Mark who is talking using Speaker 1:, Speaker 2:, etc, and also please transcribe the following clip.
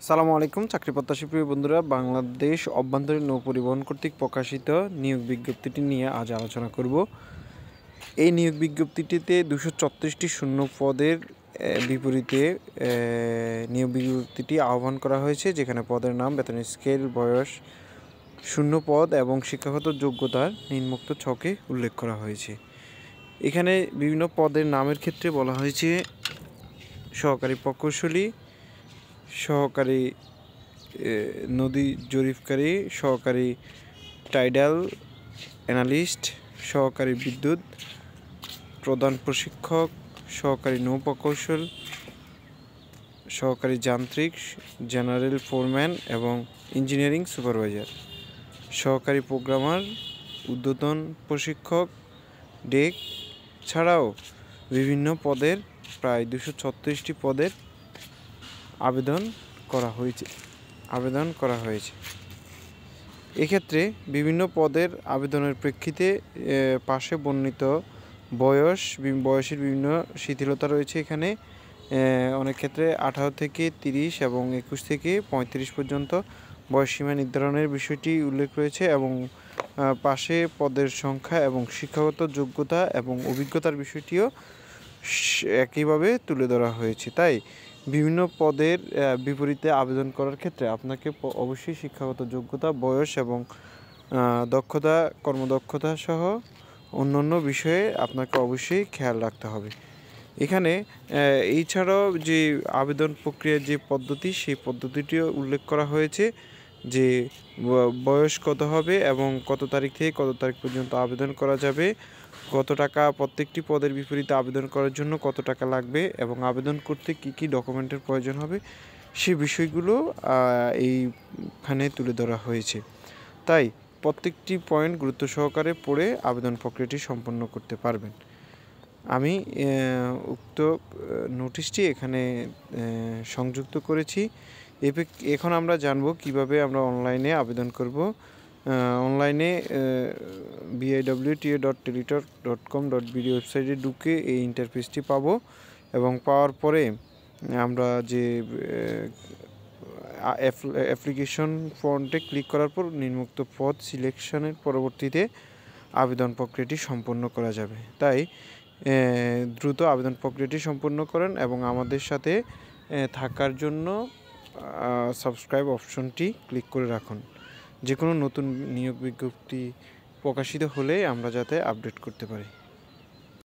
Speaker 1: সালামু আলাইকুম। চাকরি প্রত্যাশী প্রিয় বন্ধুরা, বাংলাদেশ অভ্যন্তরীণ নৌ পরিবহন কর্তৃক প্রকাশিত নিয়োগ বিজ্ঞপ্তিটি নিয়ে আজ আলোচনা করব। এই নিয়োগ বিজ্ঞপ্তিটিতে 234টি শূন্য পদের বিপরীতে নিয়োগ বিজ্ঞপ্তিটি আহ্বান করা হয়েছে, যেখানে পদের নাম, বেতনের স্কেল, বয়স, শূন্য পদ এবং শিক্ষাগত যোগ্যতার নিম্নোক্ত ছকে উল্লেখ করা হয়েছে। এখানে বিভিন্ন পদের নামের ক্ষেত্রে বলা হয়েছে সহকারী প্রকৌশলী, সহকারী নদী জরিপকারী, সহকারী টাইডাল অ্যানালিস্ট, সহকারী বিদ্যুৎ প্রধান প্রশিক্ষক, সহকারী নৌ প্রকৌশল, সহকারী যান্ত্রিক, জেনারেল ফোরম্যান এবং ইঞ্জিনিয়ারিং সুপারভাইজার, সহকারী প্রোগ্রামার, ঊর্ধ্বতন প্রশিক্ষক, ডেক ছাড়াও বিভিন্ন পদের প্রায় 236টি পদের আবেদন করা হয়েছে। এক্ষেত্রে বিভিন্ন পদের আবেদনের প্রেক্ষিতে পাশে বর্ণিত বয়সের বিভিন্ন শিথিলতা রয়েছে। এখানে অনেক ক্ষেত্রে 18 থেকে 30 এবং 21 থেকে 35 পর্যন্ত বয়সসীমা নির্ধারণের বিষয়টি উল্লেখ রয়েছে এবং পাশে পদের সংখ্যা এবং শিক্ষাগত যোগ্যতা এবং অভিজ্ঞতার বিষয়টিও একইভাবে তুলে ধরা হয়েছে। তাই বিভিন্ন পদের বিপরীতে আবেদন করার ক্ষেত্রে আপনাকে অবশ্যই শিক্ষাগত যোগ্যতা, বয়স এবং দক্ষতা, কর্মদক্ষতা সহ অন্যান্য বিষয়ে আপনাকে অবশ্যই খেয়াল রাখতে হবে। এখানে এছাড়াও যে আবেদন প্রক্রিয়ার যে পদ্ধতি, সেই পদ্ধতিটিও উল্লেখ করা হয়েছে, যে বয়স কত হবে এবং কত তারিখ থেকে কত তারিখ পর্যন্ত আবেদন করা যাবে, কত টাকা প্রত্যেকটি পদের বিপরীতে আবেদন করার জন্য কত টাকা লাগবে এবং আবেদন করতে কি কি ডকুমেন্টের প্রয়োজন হবে, সে বিষয়গুলো এইখানে তুলে ধরা হয়েছে। তাই প্রত্যেকটি পয়েন্ট গুরুত্ব সহকারে পড়ে আবেদন প্রক্রিয়াটি সম্পন্ন করতে পারবেন। আমি উক্ত নোটিশটি এখানে সংযুক্ত করেছি। এখন আমরা জানব কিভাবে আমরা অনলাইনে আবেদন করব। অনলাইনে biwta.teletalk.com.bd ওয়েবসাইটে ঢুকে এই ইন্টারফেসটি পাবো এবং পাওয়ার পরে আমরা যে অ্যাপ্লিকেশন ফর্মে ক্লিক করার পর নিম্নোক্ত পদ সিলেকশনের পরবর্তীতে আবেদন প্রক্রিয়াটি সম্পন্ন করা যাবে। তাই দ্রুত আবেদন প্রক্রিয়াটি সম্পন্ন করেন এবং আমাদের সাথে থাকার জন্য সাবস্ক্রাইব অপশনটি ক্লিক করে রাখুন, যে কোনো নতুন নিয়োগ বিজ্ঞপ্তি প্রকাশিত হলে আমরা যাতে আপডেট করতে পারি।